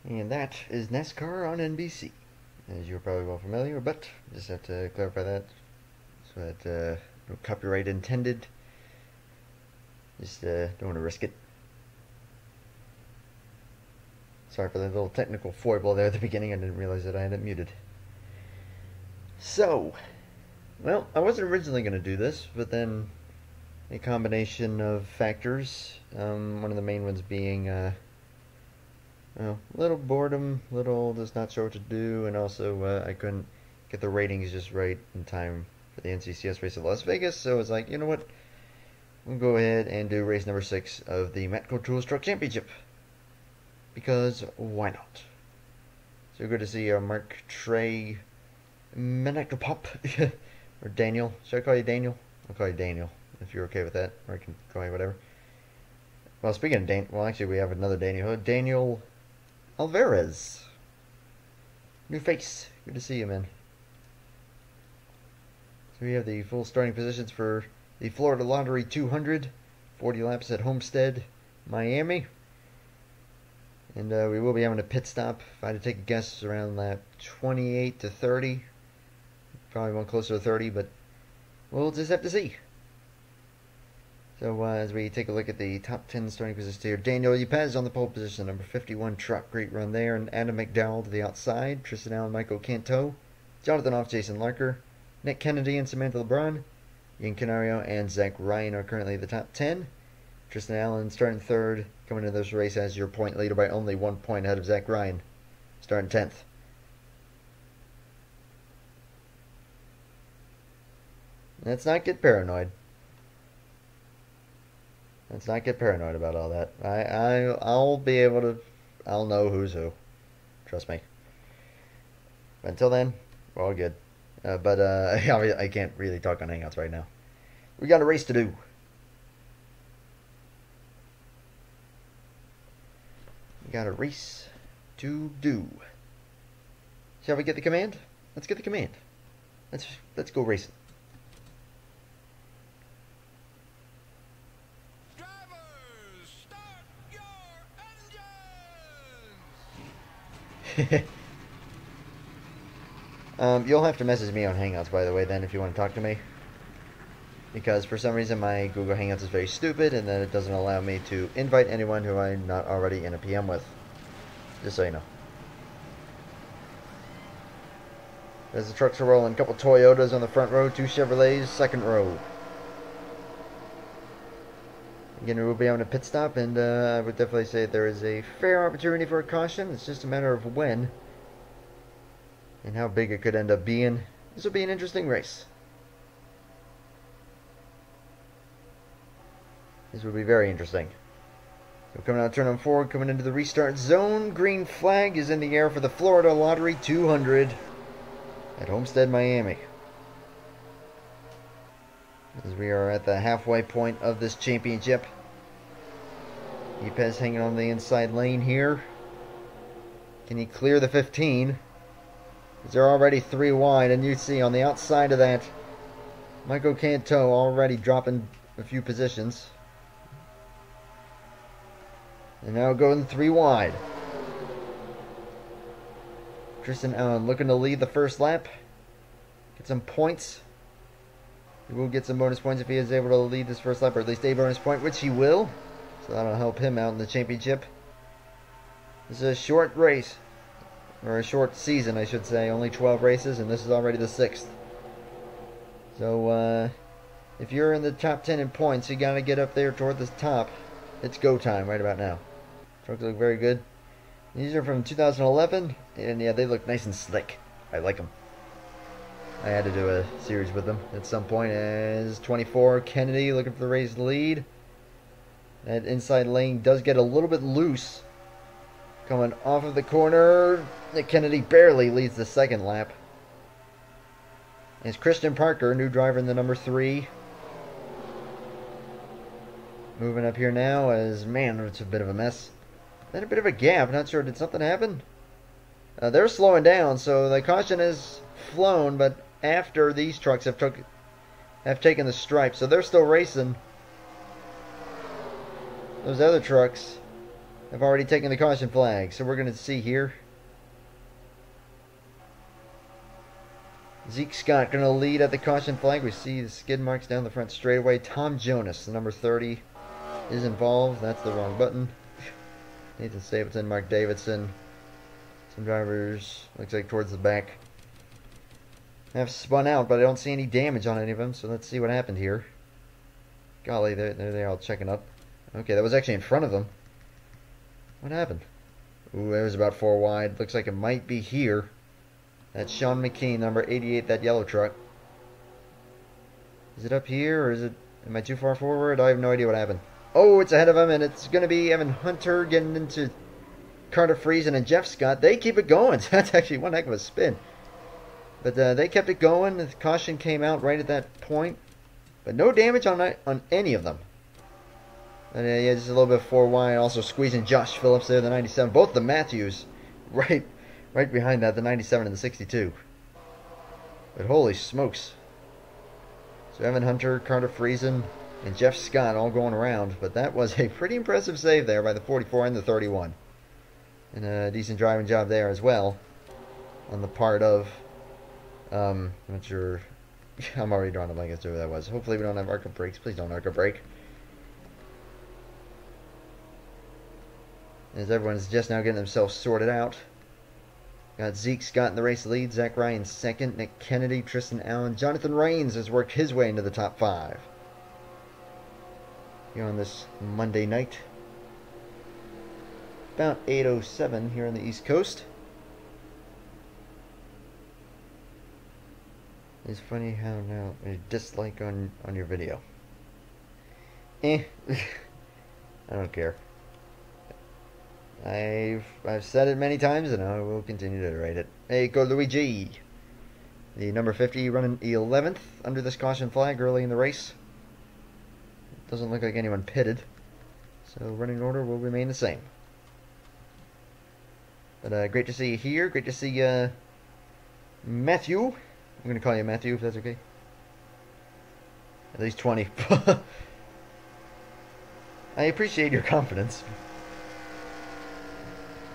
And that is NASCAR on NBC, as you're probably well familiar, but just have to clarify that so that no copyright intended. Just don't want to risk it. Sorry for the little technical foible there at the beginning. I didn't realize that I had it muted. So, well, I wasn't originally going to do this, but then a combination of factors, one of the main ones being little boredom, little just not sure what to do, and also I couldn't get the ratings just right in time for the NCCS race at Las Vegas, so I was like, you know what, we'll go ahead and do race number 6 of the Matco Tools Truck Championship, because why not? So good to see Mark Trey Menactopop, or Daniel. Should I call you Daniel? I'll call you Daniel, if you're okay with that, or I can call you whatever. Well, speaking of Dan, well, actually we have another Daniel, Daniel Alvarez. New face. Good to see you, man. So we have the full starting positions for the Florida Lottery 200. 40 laps at Homestead-Miami. And we will be having a pit stop. If I had to take a guess, around lap 28 to 30. Probably one closer to 30, but we'll just have to see. So as we take a look at the top 10 starting positions here, Daniel Yepez on the pole position, number 51 truck, great run there, and Adam McDowell to the outside, Tristan Allen, Michael Canto, Jonathan Off, Jason Larker, Nick Kennedy and Samantha LeBron, Ian Canario and Zach Ryan are currently the top 10. Tristan Allen starting third, coming into this race as your point leader by only 1 point ahead of Zach Ryan, starting 10th. Let's not get paranoid. Let's not get paranoid about all that. I'll be able to, I'll know who's who. Trust me. But until then, we're all good. I can't really talk on Hangouts right now. We got a race to do. We got a race to do. Shall we get the command? Let's get the command. Let's go racing. You'll have to message me on Hangouts, by the way, then, if you want to talk to me. Because for some reason my Google Hangouts is very stupid, and then it doesn't allow me to invite anyone who I'm not already in a PM with. Just so you know. As the trucks are rolling, a couple Toyotas on the front row, 2 Chevrolets, second row. Again, we'll be having a pit stop, and I would definitely say there is a fair opportunity for a caution. It's just a matter of when and how big it could end up being. This will be an interesting race. This will be very interesting. So coming out of turn on 4, coming into the restart zone. Green flag is in the air for the Florida Lottery 200 at Homestead-Miami. As we are at the halfway point of this championship. Yepez hanging on the inside lane here. Can he clear the 15? They're already 3 wide, and you see on the outside of that, Michael Canto already dropping a few positions. And now going 3 wide. Tristan Allen looking to lead the first lap. Get some points. He will get some bonus points if he is able to lead this first lap, or at least a bonus point, which he will. So that'll help him out in the championship. This is a short race. Or a short season, I should say. Only 12 races, and this is already the 6th. So, if you're in the top 10 in points, you gotta get up there toward the top. It's go time right about now. Trucks look very good. These are from 2011, and yeah, they look nice and slick. I like them. I had to do a series with them at some point. As 24, Kennedy looking for the race lead. That inside lane does get a little bit loose. Coming off of the corner, Nick Kennedy barely leads the second lap. It's Christian Parker, new driver in the number 3. Moving up here now as, man, it's a bit of a mess. Then a bit of a gap, not sure, did something happen? They're slowing down, so the caution is flown, but after these trucks have taken the stripe, so they're still racing. Those other trucks have already taken the caution flag. So we're going to see here. Zeke Scott going to lead at the caution flag. We see the skid marks down the front straightaway. Tom Jonas, the number 30, is involved. That's the wrong button. Nathan Stapleton, Mark Davidson. Some drivers, looks like towards the back, have spun out, but I don't see any damage on any of them. So let's see what happened here. Golly, they're all checking up. Okay, that was actually in front of them. What happened? Ooh, it was about 4 wide. Looks like it might be here. That's Sean McKean, number 88, that yellow truck. Is it up here, or is it... Am I too far forward? I have no idea what happened. Oh, it's ahead of him, and it's going to be Evan Hunter getting into Carter Friesen and Jeff Scott. They keep it going. That's actually one heck of a spin. But they kept it going. The caution came out right at that point. But no damage on any of them. And yeah, just a little bit 4 wide. Also squeezing Josh Phillips there, the 97. Both the Matthews right behind that, the 97 and the 62. But holy smokes. So Evan Hunter, Carter Friesen, and Jeff Scott all going around. But that was a pretty impressive save there by the 44 and the 31. And a decent driving job there as well on the part of... I'm not sure... I'm already drawing a blank as to who that was. Hopefully we don't have ARCA brakes. Please don't ARCA brake. As everyone's just now getting themselves sorted out. Got Zeke Scott in the race lead. Zach Ryan second. Nick Kennedy, Tristan Allen. Jonathan Rains has worked his way into the top 5. Here on this Monday night. About 8:07 here on the East Coast. It's funny how now a dislike on your video. I don't care. I've said it many times and I will continue to iterate it. Hey, go Luigi. The number 50 running 11th under this caution flag early in the race. Doesn't look like anyone pitted. So running order will remain the same. But great to see you here. Great to see Matthew. I'm going to call you Matthew if that's okay. At least 20. I appreciate your confidence.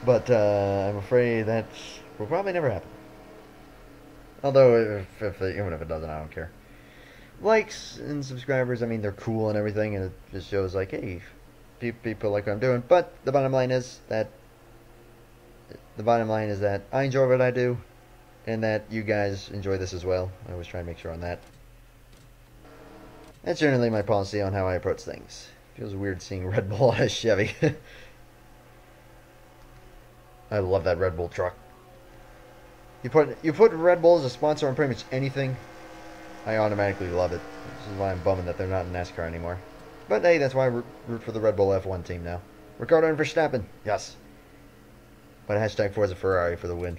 But I'm afraid that will probably never happen. Although, even if it doesn't, I don't care. Likes and subscribers, I mean, they're cool and everything, and it just shows like, hey, people like what I'm doing. But the bottom line is that I enjoy what I do, and that you guys enjoy this as well. I always try and make sure on that. That's generally my policy on how I approach things. Feels weird seeing Red Bull on a Chevy. I love that Red Bull truck. You put Red Bull as a sponsor on pretty much anything, I automatically love it. This is why I'm bumming that they're not in NASCAR anymore. But hey, that's why I root for the Red Bull F1 team now. Ricciardo and Verstappen, yes. But hashtag Forza Ferrari for the win.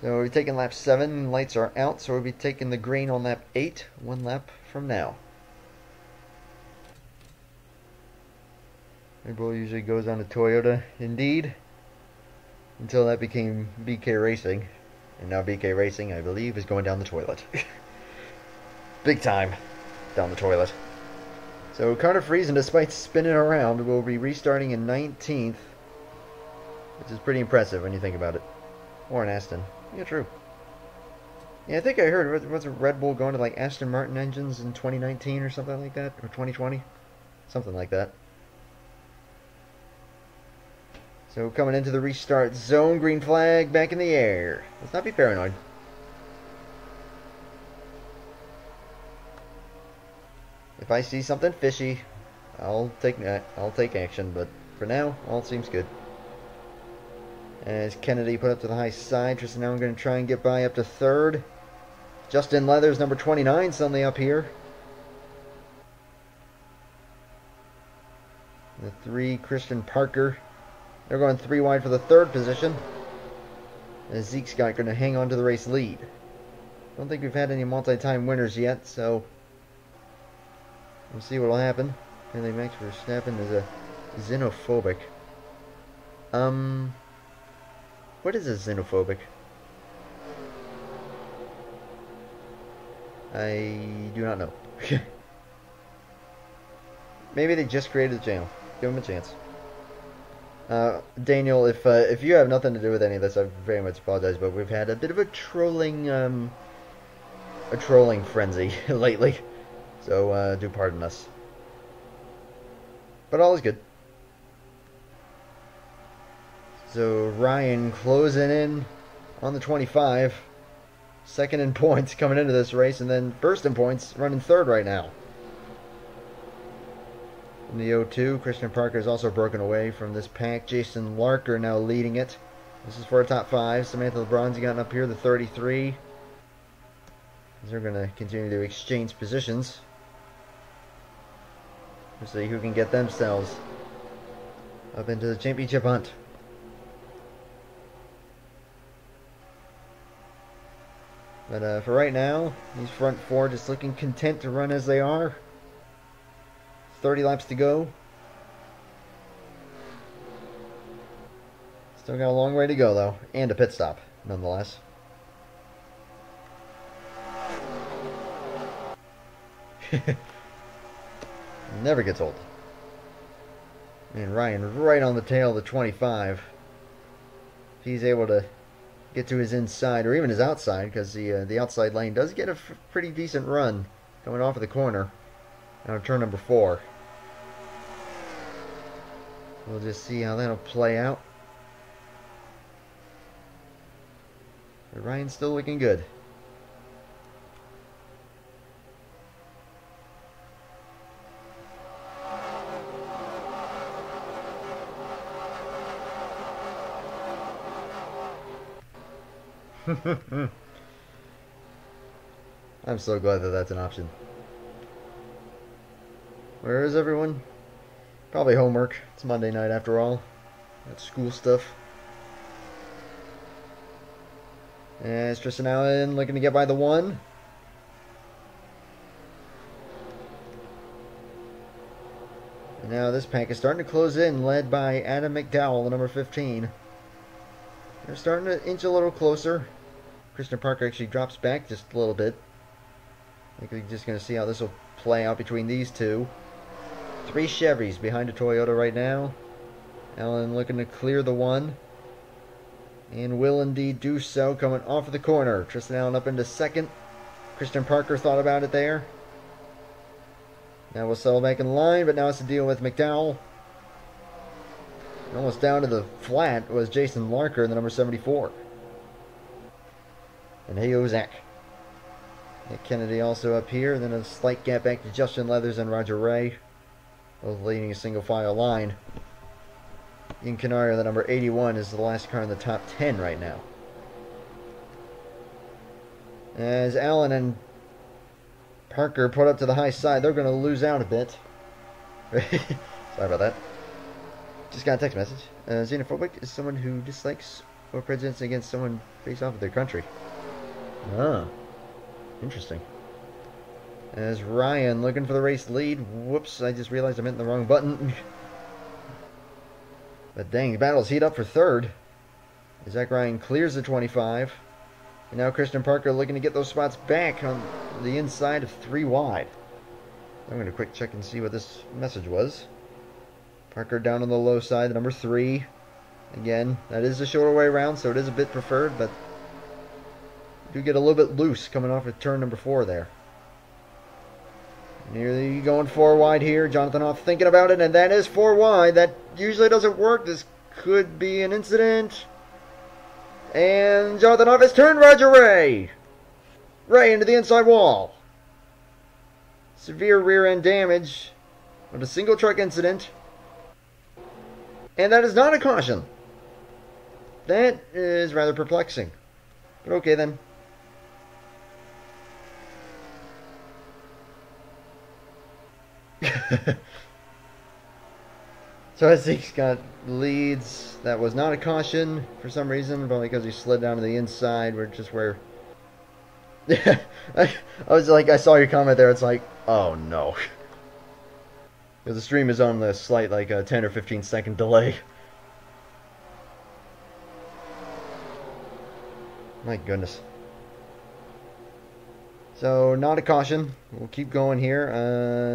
So we're taking lap 7. Lights are out, so we'll be taking the green on lap 8. 1 lap from now. Red Bull usually goes on to Toyota, indeed. Until that became BK Racing. And now BK Racing, I believe, is going down the toilet. Big time down the toilet. So Carter Friesen, despite spinning around, will be restarting in 19th. Which is pretty impressive when you think about it. Or an Aston. Yeah, true. Yeah, I think I heard, was Red Bull going to like Aston Martin engines in 2019 or something like that? Or 2020? Something like that. So coming into the restart zone, green flag back in the air. Let's not be paranoid. If I see something fishy, I'll take action, but for now, all seems good. As Kennedy put up to the high side, Tristan Allen going to try and get by up to 3rd. Justin Leathers, number 29, suddenly up here. The 3, Christian Parker. They're going 3 wide for the 3rd position. As Zeke Scott going to hang on to the race lead. Don't think we've had any multi-time winners yet, so we'll see what will happen. Apparently Max Verstappen is a xenophobic. What is a xenophobic? I do not know. Maybe they just created the channel. Give them a chance. Daniel, if you have nothing to do with any of this, I very much apologize, but we've had a bit of a trolling frenzy lately, so do pardon us. But all is good. So Ryan closing in on the 25, second in points coming into this race, and then first in points, running third right now. In the 0-2, Christian Parker is also broken away from this pack. Jason Larker now leading it. This is for a top 5. Samantha LeBron's gotten up here, the 33. They're going to continue to exchange positions. We'll see who can get themselves up into the championship hunt. But for right now, these front 4 just looking content to run as they are. 30 laps to go. Still got a long way to go, though. And a pit stop, nonetheless. Never gets old. And Ryan right on the tail of the 25. If he's able to get to his inside, or even his outside, because the outside lane does get a pretty decent run coming off of the corner. Now turn number 4. We'll just see how that'll play out. But Ryan's still looking good. I'm so glad that that's an option. Where is everyone? Probably homework. It's Monday night after all. That's school stuff. And it's Tristan Allen looking to get by the 1. And now this pack is starting to close in, led by Adam McDowell, the number 15. They're starting to inch a little closer. Christian Parker actually drops back just a little bit. I think we're just going to see how this will play out between these two. 3 Chevys behind a Toyota right now. Allen looking to clear the 1. And will indeed do so, coming off of the corner. Tristan Allen up into second. Christian Parker thought about it there. Now we'll settle back in line, but now it's to deal with McDowell. Almost down to the flat was Jason Larker, the number 74. And hey, Zach. Nick Kennedy also up here, and then a slight gap back to Justin Leathers and Roger Ray, both leading a single file line. Ian Canario, the number 81, is the last car in the top 10 right now. As Allen and Parker put up to the high side, they're going to lose out a bit. Sorry about that. Just got a text message. Xenophobic is someone who dislikes or prejudices against someone based off of their country. Ah, interesting. As Ryan looking for the race lead. Whoops, I just realized I'm hitting the wrong button. But dang, battles heat up for third. Zach Ryan clears the 25. And now Christian Parker looking to get those spots back on the inside of 3 wide. I'm going to quick check and see what this message was. Parker down on the low side, the number 3. Again, that is the shorter way around, so it is a bit preferred, but do get a little bit loose coming off of turn number 4 there. Nearly going 4 wide here. Jonathan Hoff thinking about it, and that is 4 wide. That usually doesn't work. This could be an incident. And Jonathan Hoff has turned Roger Ray. Ray into the inside wall. Severe rear end damage on a single truck incident. And that is not a caution. That is rather perplexing. But okay then. So Essex got leads. That was not a caution for some reason, probably because he slid down to the inside, where yeah, I was like, I saw your comment there. It's like, oh no, because the stream is on the slight like a 10 or 15 second delay. My goodness. So, not a caution. We'll keep going here.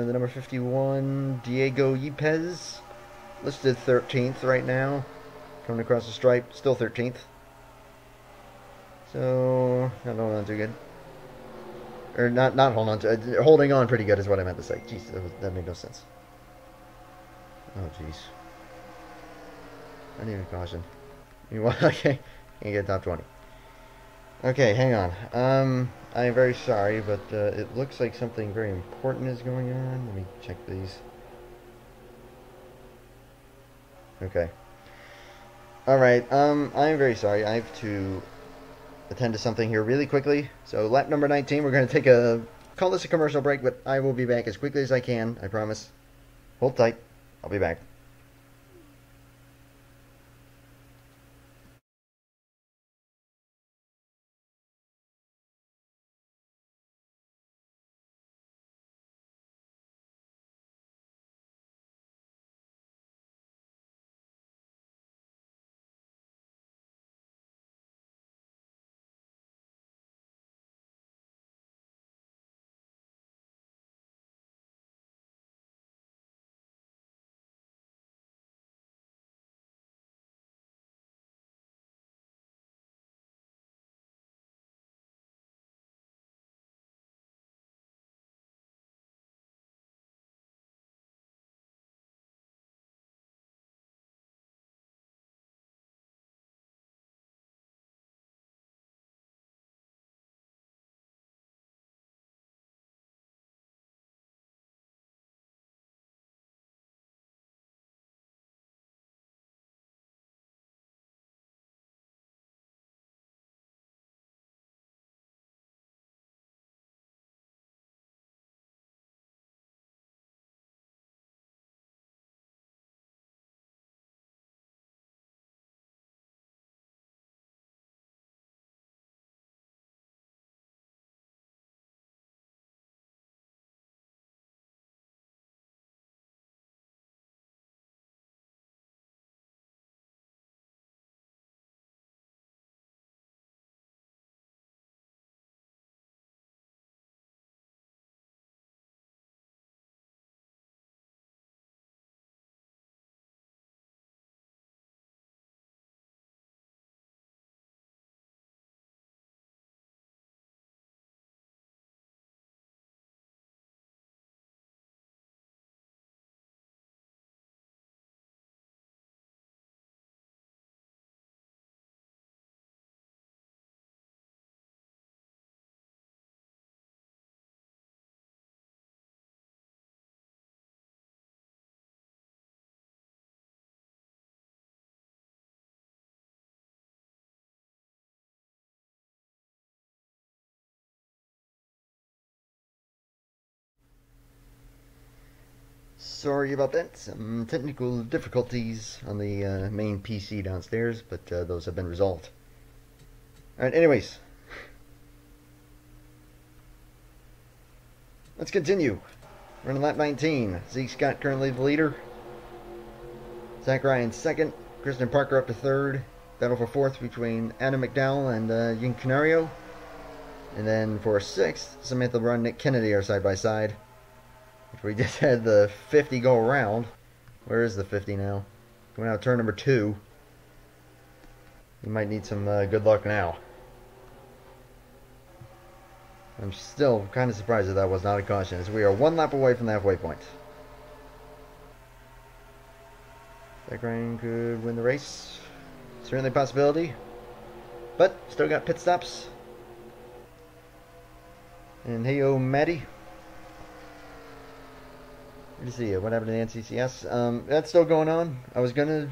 The number 51, Diego Yepes. listed 13th right now. Coming across the stripe, still 13th. So, not holding on too good. Or not holding on to, holding on pretty good is what I meant to say. Jeez, that made no sense. Oh, jeez. I need a caution. Okay, can't get top 20. Okay, hang on. I am very sorry, but it looks like something very important is going on. Let me check these. Okay. Alright, I am very sorry. I have to attend to something here really quickly. So, lap number 19, we're going to take call this a commercial break, but I will be back as quickly as I can, I promise. Hold tight. I'll be back. Sorry about that. Some technical difficulties on the main PC downstairs, but those have been resolved. Alright, anyways. Let's continue. Running lap 19. Zeke Scott currently the leader. Zach Ryan second. Kristen Parker up to third. Battle for fourth between Adam McDowell and Yin Canario. And then for sixth, Samantha LeBron, Nick Kennedy are side by side. We just had the 50 go around. Where is the 50 now? Going out turn number 2. You might need some good luck now. I'm still kind of surprised that was not a caution, as we are one lap away from the halfway point. Zach Ryan could win the race. Certainly a possibility. But still got pit stops. And hey-o, Maddie. Good to see you. What happened to the NCCS? That's still going on. I was going to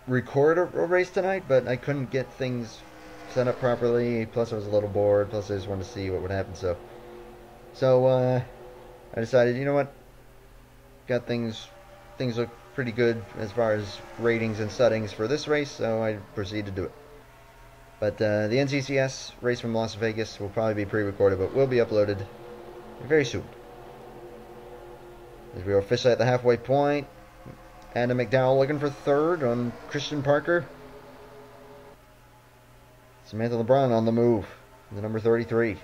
record a race tonight, but I couldn't get things set up properly. Plus, I was a little bored. Plus, I just wanted to see what would happen. So I decided, you know what? Got things look pretty good as far as ratings and settings for this race, so I proceeded to do it. But the NCCS race from Las Vegas will probably be pre-recorded, but will be uploaded very soon. As we are officially at the halfway point. Adam McDowell looking for third on Christian Parker. Samantha LeBron on the move. The number 33.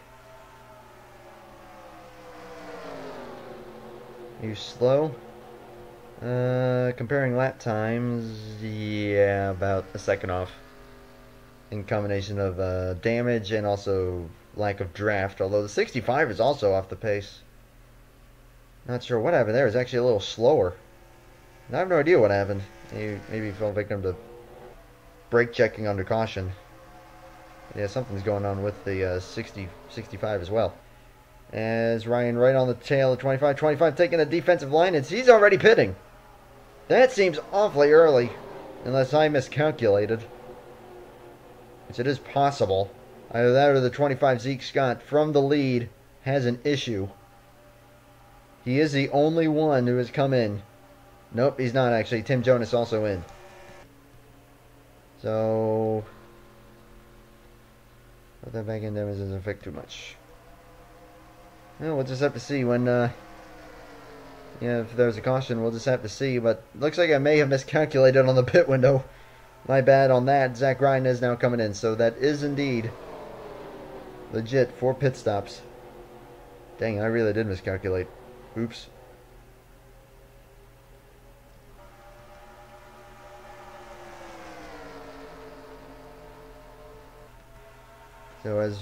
You slow. Comparing lap times, yeah, about a second off. In combination of damage and also lack of draft. Although the 65 is also off the pace. Not sure what happened there. It's actually a little slower. I have no idea what happened. Maybe fell victim to brake checking under caution. Yeah, something's going on with the 65 as well. As Ryan right on the tail of 25. 25 taking a defensive line, and he's already pitting. That seems awfully early, unless I miscalculated. Which it is possible. Either that or the 25 Zeke Scott from the lead has an issue. He is the only one who has come in. Nope, he's not actually. Tim Jonas also in. So, put that back in there doesn't affect too much. Well, we'll just have to see when, yeah, if there's a caution, we'll just have to see. But looks like I may have miscalculated on the pit window. My bad on that. Zach Ryan is now coming in. So that is indeed legit 4 pit stops. Dang, I really did miscalculate. Oops. So as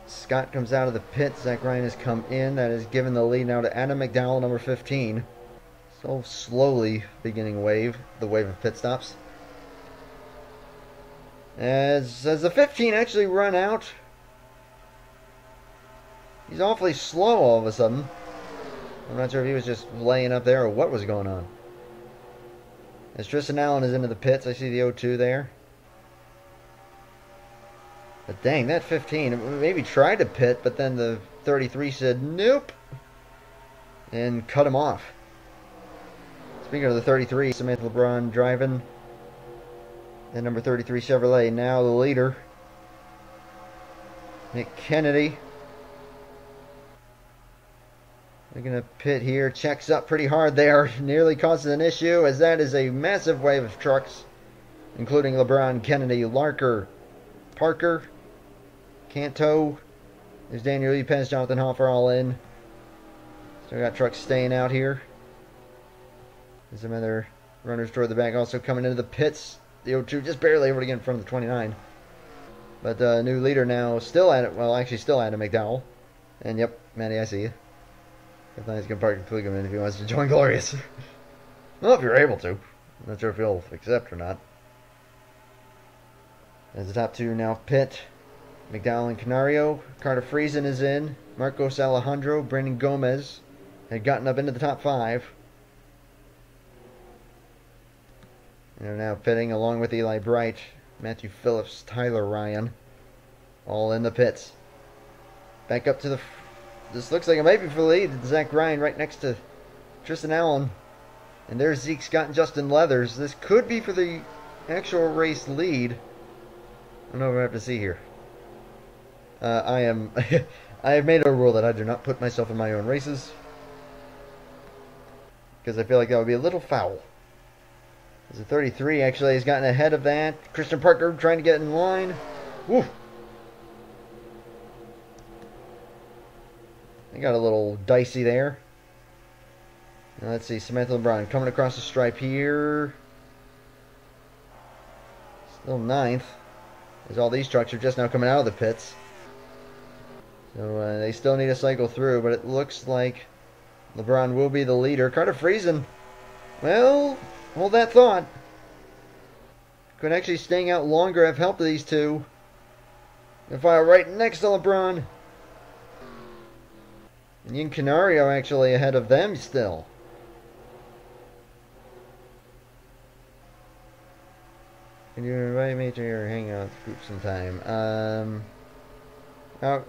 Scott comes out of the pit, Zach Ryan has come in. That has given the lead now to Adam McDowell, number 15. So slowly beginning the wave of pit stops. As the 15 actually run out, he's awfully slow all of a sudden. I'm not sure if he was just laying up there or what was going on. As Tristan Allen is into the pits, I see the 02 there. But dang, that 15 maybe tried to pit, but then the 33 said nope and cut him off. Speaking of the 33, Samantha LeBron driving. And number 33 Chevrolet, now the leader. Nick Kennedy. They're going to pit here. Checks up pretty hard there. Nearly causes an issue, as that is a massive wave of trucks, including LeBron, Kennedy, Larker, Parker, Canto. There's Daniel Epez, Jonathan Hoffer all in. Still got trucks staying out here. There's some other runners toward the back also coming into the pits. The 02 just barely able to get in front of the 29. But new leader now, still at it. Well, actually still Adam McDowell. And yep, Matty, I see you. If not, he's going to park the Pligam in if he wants to join Glorious. Well, if you're able to. I'm not sure if he'll accept or not. As the top two now pit. McDowell and Canario. Carter Friesen is in. Marcos Alejandro. Brandon Gomez had gotten up into the top 5. And they're now pitting along with Eli Bright, Matthew Phillips, Tyler Ryan. All in the pits. Back up to the... This looks like it might be for the lead. Zach Ryan right next to Tristan Allen. And there's Zeke Scott and Justin Leathers. This could be for the actual race lead. I don't know what I have to see here. I have made a rule that I do not put myself in my own races. Because I feel like that would be a little foul. As the 33 actually has gotten ahead of that. Christian Parker trying to get in line. Woo! They got a little dicey there. Now let's see, Samantha LeBron coming across the stripe here. Still 9th. As all these trucks are just now coming out of the pits. So they still need to cycle through, but it looks like LeBron will be the leader. Carter Friesen, well, hold that thought. Could actually staying out longer have helped these two. If I were right next to LeBron. And Ian Canario actually ahead of them still. Can you invite me to your hangout group sometime?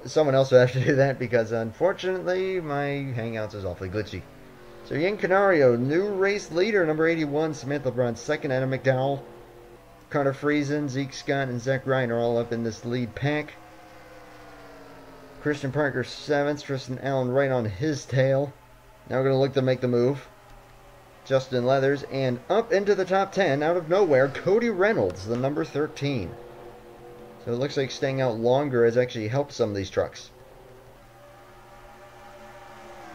Someone else would have to do that because unfortunately my hangouts is awfully glitchy. So Ian Canario, new race leader, number 81, Samantha LeBron, second, Adam McDowell. Carter Friesen, Zeke Scott, and Zach Ryan are all up in this lead pack. Christian Parker 7th, Tristan Allen right on his tail. Now we're going to look to make the move. Justin Leathers, and up into the top 10, out of nowhere, Cody Reynolds, the number 13. So it looks like staying out longer has actually helped some of these trucks.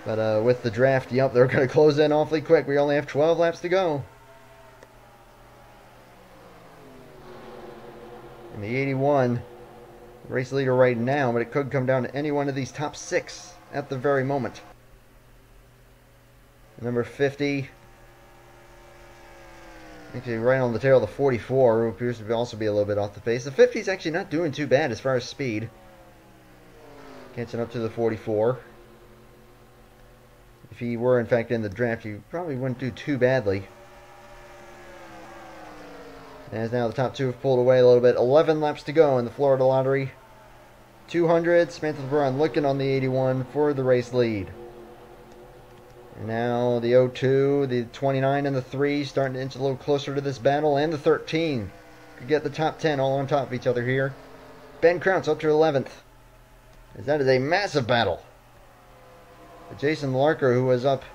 But with the draft, yep, they're going to close in awfully quick. We only have 12 laps to go. And the 81, race leader right now, but it could come down to any one of these top 6 at the very moment. Number 50, actually right on the tail of the 44, who appears to also be a little bit off the pace. The 50 is actually not doing too bad as far as speed. Catching up to the 44. If he were in fact in the draft, he probably wouldn't do too badly. As now the top 2 have pulled away a little bit. 11 laps to go in the Florida Lottery. 200, Samantha LeBron looking on the 81 for the race lead. And now the 02, the 29 and the 3 starting to inch a little closer to this battle. And the 13 could get the top 10 all on top of each other here. Ben Krauts up to 11th. As that is a massive battle. But Jason Larker, who was up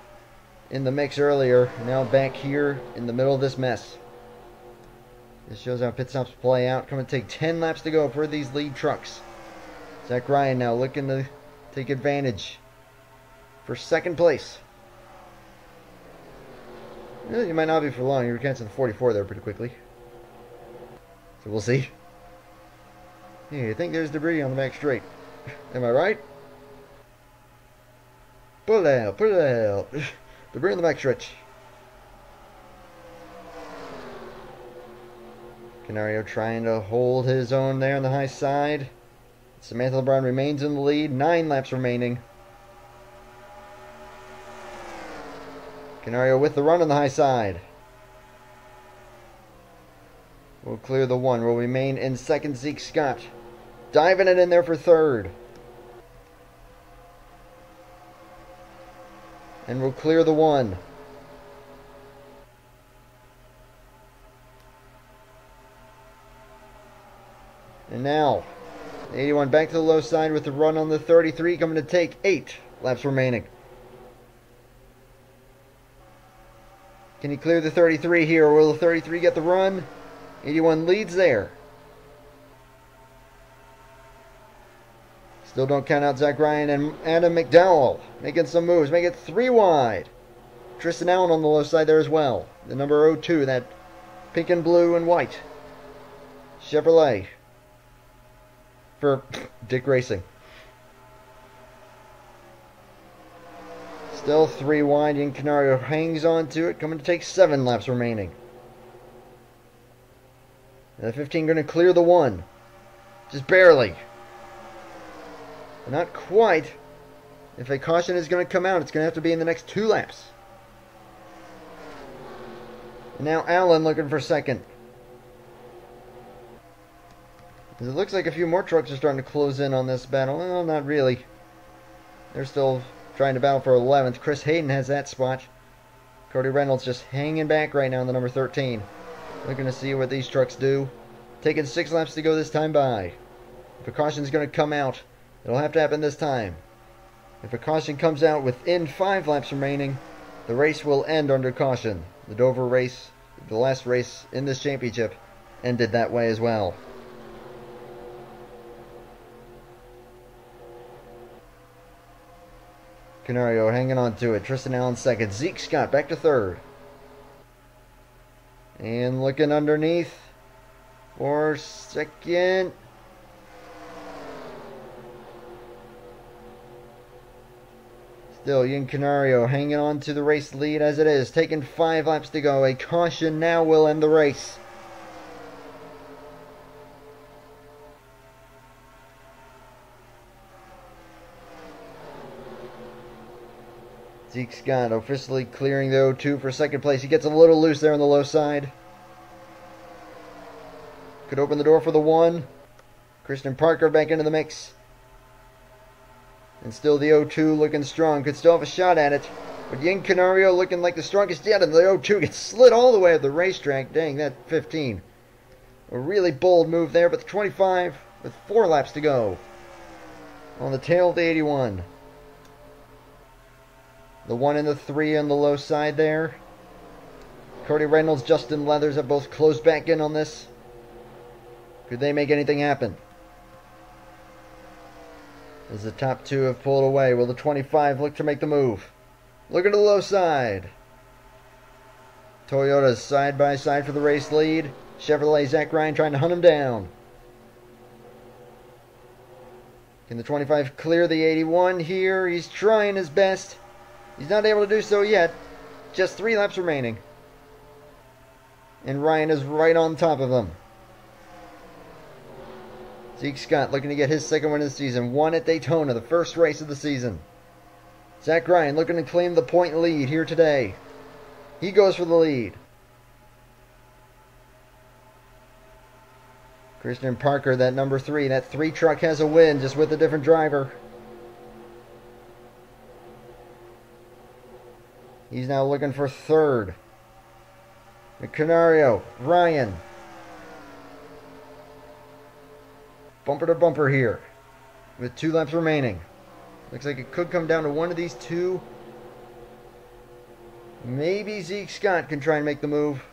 in the mix earlier, now back here in the middle of this mess. This shows how pit stops play out. Coming to take 10 laps to go for these lead trucks. Zach Ryan now looking to take advantage for second place. Well, you might not be for long. You were catching the 44 there pretty quickly. So we'll see. Hey, I think there's debris on the back straight. Am I right? Pull it out, pull it out. Debris on the back stretch. Canario trying to hold his own there on the high side. Samantha LeBron remains in the lead. 9 laps remaining. Canario with the run on the high side. Will clear the 1. Will remain in second. Zeke Scott diving it in there for third. And will clear the 1. And now, 81 back to the low side with the run on the 33, coming to take 8 laps remaining. Can he clear the 33 here, or will the 33 get the run? 81 leads there. Still don't count out Zach Ryan and Adam McDowell. Making some moves, make it 3 wide. Tristan Allen on the low side there as well. The number 02, that pink and blue and white Chevrolet for Dick Racing. Still 3 wide, and Canario hangs on to it, coming to take 7 laps remaining. And the 15 going to clear the 1. Just barely. But not quite. If a caution is going to come out, it's going to have to be in the next 2 laps. And now Allen looking for second. It looks like a few more trucks are starting to close in on this battle. Well, not really. They're still trying to battle for 11th. Chris Hayden has that spot. Cody Reynolds just hanging back right now in the number 13. Looking to see what these trucks do. Taking 6 laps to go this time by. If a caution is going to come out, it'll have to happen this time. If a caution comes out within 5 laps remaining, the race will end under caution. The Dover race, the last race in this championship, ended that way as well. Canario hanging on to it. Tristan Allen second. Zeke Scott back to third. And looking underneath for second. Still, Ian Canario hanging on to the race lead as it is. Taking 5 laps to go. A caution now will end the race. Zeke Scott officially clearing the 02 for second place. He gets a little loose there on the low side. Could open the door for the 1. Christian Parker back into the mix. And still the 02 looking strong. Could still have a shot at it. But Yin Canario looking like the strongest yet. And the 02 gets slid all the way up the racetrack. Dang, that 15. A really bold move there. But the 25 with 4 laps to go. On the tail of the 81. The 1 and the 3 on the low side there. Cody Reynolds, Justin Leathers have both closed back in on this. Could they make anything happen? as the top two have pulled away. Will the 25 look to make the move? Looking to the low side. Toyota's side by side for the race lead. Chevrolet, Zach Ryan trying to hunt him down. Can the 25 clear the 81 here? He's trying his best. He's not able to do so yet. Just 3 laps remaining. And Ryan is right on top of him. Zeke Scott looking to get his second win of the season. Won at Daytona, the first race of the season. Zach Ryan looking to claim the point lead here today. He goes for the lead. Christian Parker, that number 3. That 3 truck has a win, just with a different driver. He's now looking for third. Canario, Ryan. Bumper to bumper here, with 2 laps remaining. Looks like it could come down to one of these two. Maybe Zeke Scott can try and make the move.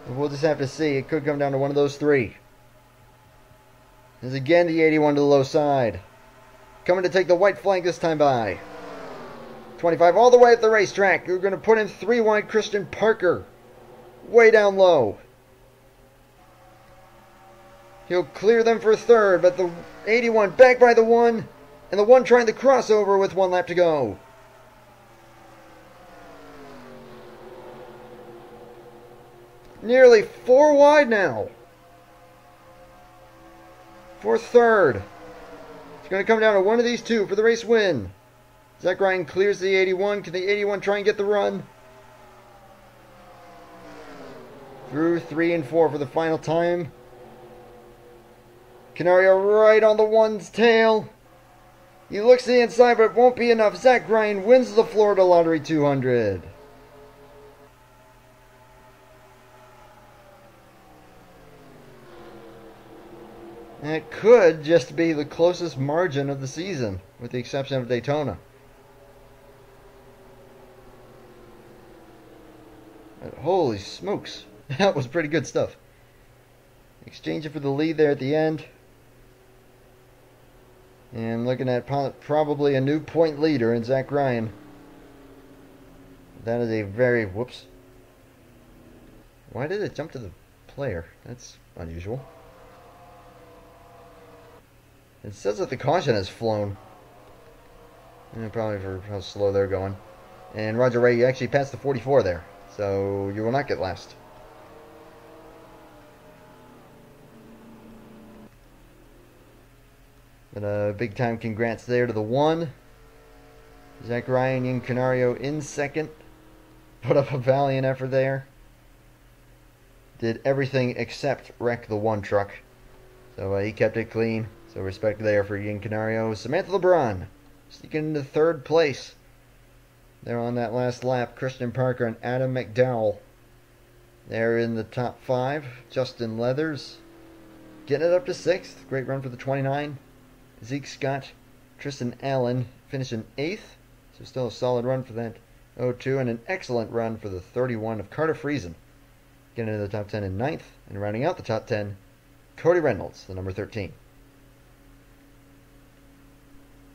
We'll just have to see. It could come down to one of those 3. There's again the 81 to the low side. Coming to take the white flag this time by. 25 all the way at the racetrack. You're going to put in 3 wide Christian Parker. Way down low. He'll clear them for third, but the 81 back by the 1, and the 1 trying to cross over with 1 lap to go. Nearly 4 wide now. For third. It's going to come down to one of these 2 for the race win. Zach Ryan clears the 81. Can the 81 try and get the run? Through 3 and 4 for the final time. Canario right on the 1's tail. He looks to the inside, but it won't be enough. Zach Ryan wins the Florida Lottery 200. And it could just be the closest margin of the season, with the exception of Daytona. But holy smokes, that was pretty good stuff. Exchanging for the lead there at the end. And looking at probably a new point leader in Zach Ryan. That is a very... Whoops. Why did it jump to the player? That's unusual. It says that the caution has flown. And probably for how slow they're going. And Roger Ray, you actually passed the 44 there. So you will not get last. But big time congrats there to the 1. Zach Ryan and Canario in second. Put up a valiant effort there. Did everything except wreck the 1 truck. So he kept it clean. So respect there for Ian Canario. Samantha LeBron sneaking into 3rd place. They're on that last lap. Christian Parker and Adam McDowell. They're in the top 5. Justin Leathers getting it up to 6th. Great run for the 29. Zeke Scott, Tristan Allen finishing 8th. So still a solid run for that 02. And an excellent run for the 31 of Carter Friesen. Getting into the top 10 in 9th. And rounding out the top 10, Cody Reynolds, the number 13.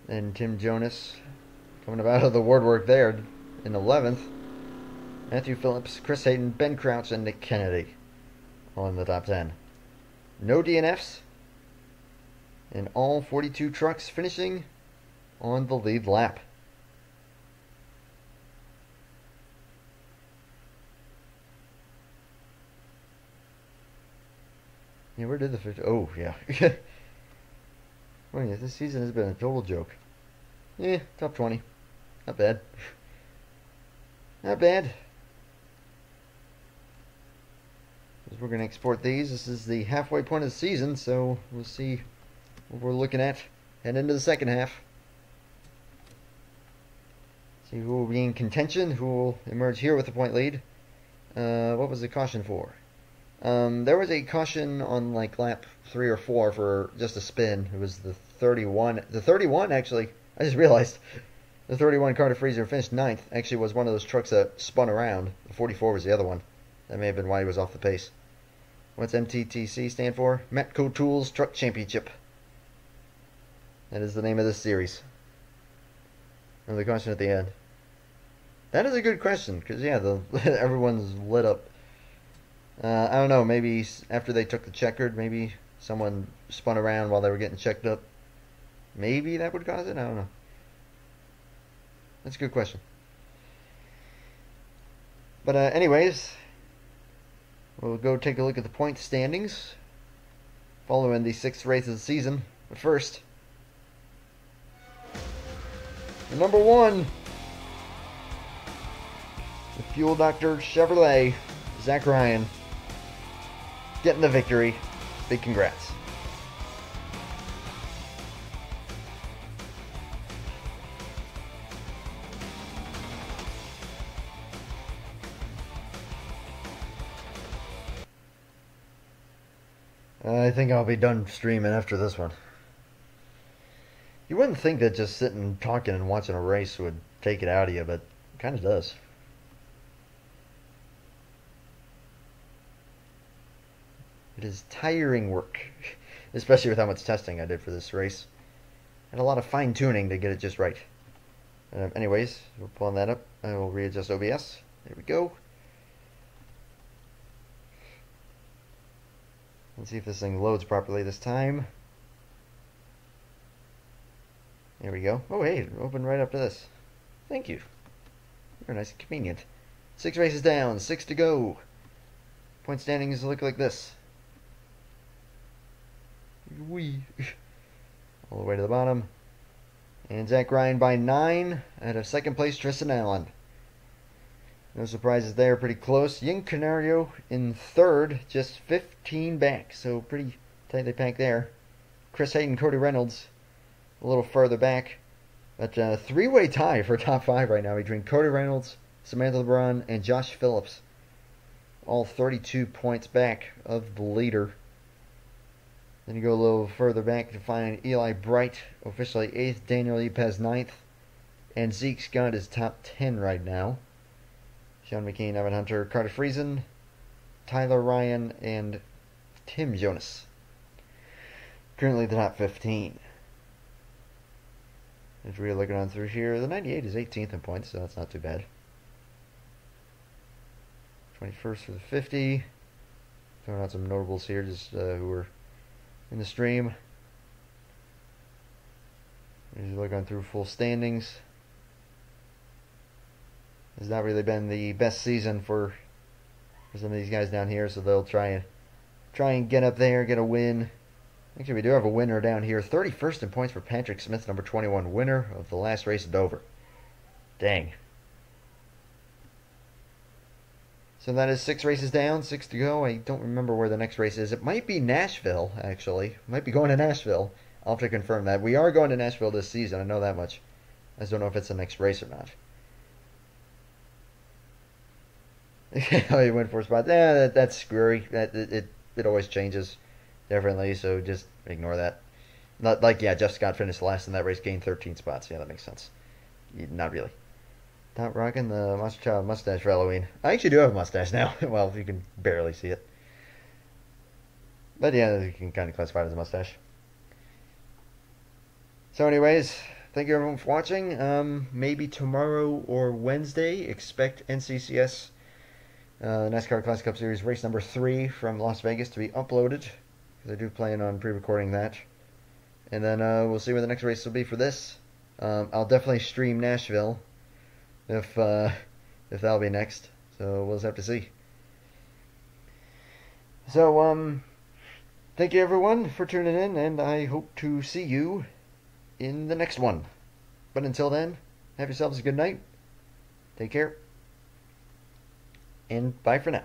And Tim Jonas coming up out of the woodwork there in 11th. Matthew Phillips, Chris Hayden, Ben Crouch, and Nick Kennedy all in the top 10. No DNFs. And all 42 trucks finishing on the lead lap. Yeah, where did the 50? Oh, yeah. Well, yeah, this season has been a total joke. Yeah, top 20. Not bad. Not bad. We're going to export these. This is the halfway point of the season, so we'll see what we're looking at heading into the second half. See who will be in contention, who will emerge here with the point lead. What was the caution for? There was a caution on like lap 3 or 4 for just a spin. It was the 31. The 31, actually, I just realized. The 31 Carter Friesen finished 9th. Actually was one of those trucks that spun around. The 44 was the other one. That may have been why he was off the pace. What's MTTC stand for? Matco Tools Truck Championship. That is the name of this series. And the question at the end. That is a good question, because, yeah, everyone's lit up. I don't know, maybe after they took the checkered, maybe someone spun around while they were getting checked up. Maybe that would cause it? I don't know. That's a good question. But anyways, we'll go take a look at the point standings following the 6th race of the season. But first, the number 1, the Fuel Doctor Chevrolet, Zach Ryan, getting the victory. Big congrats. I think I'll be done streaming after this one. You wouldn't think that just sitting talking and watching a race would take it out of you, but it kind of does. It is tiring work, especially with how much testing I did for this race. And a lot of fine-tuning to get it just right. Anyways, we're pulling that up. I will readjust OBS. There we go. Let's see if this thing loads properly this time. There we go. Oh, hey, it opened right up to this. Thank you. Very nice and convenient. 6 races down, 6 to go. Point standings look like this. Wee. All the way to the bottom. And Zach Ryan by 9. Out of 2nd place, Tristan Allen. No surprises there, pretty close. Ying Canario in 3rd, just 15 back, so pretty tightly packed there. Chris Hayden, Cody Reynolds, a little further back. But a 3-way tie for top 5 right now between Cody Reynolds, Samantha LeBron, and Josh Phillips. All 32 points back of the leader. Then you go a little further back to find Eli Bright, officially 8th, Daniel Ypez 9th, and Zeke Scott is top 10 right now. Sean McKean, Evan Hunter, Carter Friesen, Tyler Ryan, and Tim Jonas. Currently the top 15. As we're looking on through here, the 98 is 18th in points, so that's not too bad. 21st for the 50. Throwing out some notables here, just who were in the stream. As you look on through full standings. It's not really been the best season for some of these guys down here, so they'll try and get up there, get a win. Actually, we do have a winner down here. 31st in points for Patrick Smith, number 21, winner of the last race at Dover. Dang. So that is 6 races down, 6 to go. I don't remember where the next race is. It might be Nashville, actually. Might be going to Nashville. I'll have to confirm that. We are going to Nashville this season. I know that much. I just don't know if it's the next race or not. Oh, you went for a spot. That's screwy. It always changes differently, so just ignore that. Not like, yeah, Jeff Scott finished last in that race, gained 13 spots. Yeah, that makes sense. Not really. Not rocking the Monster Child mustache for Halloween. I actually do have a mustache now. Well, you can barely see it. But yeah, you can kind of classify it as a mustache. So anyways, thank you everyone for watching. Maybe tomorrow or Wednesday, expect NCCS NASCAR Classic Cup Series race number 3 from Las Vegas to be uploaded. Because I do plan on pre-recording that. And then we'll see where the next race will be for this. I'll definitely stream Nashville if that'll be next. So we'll just have to see. So thank you everyone for tuning in, and I hope to see you in the next one. But until then, have yourselves a good night. Take care. And bye for now.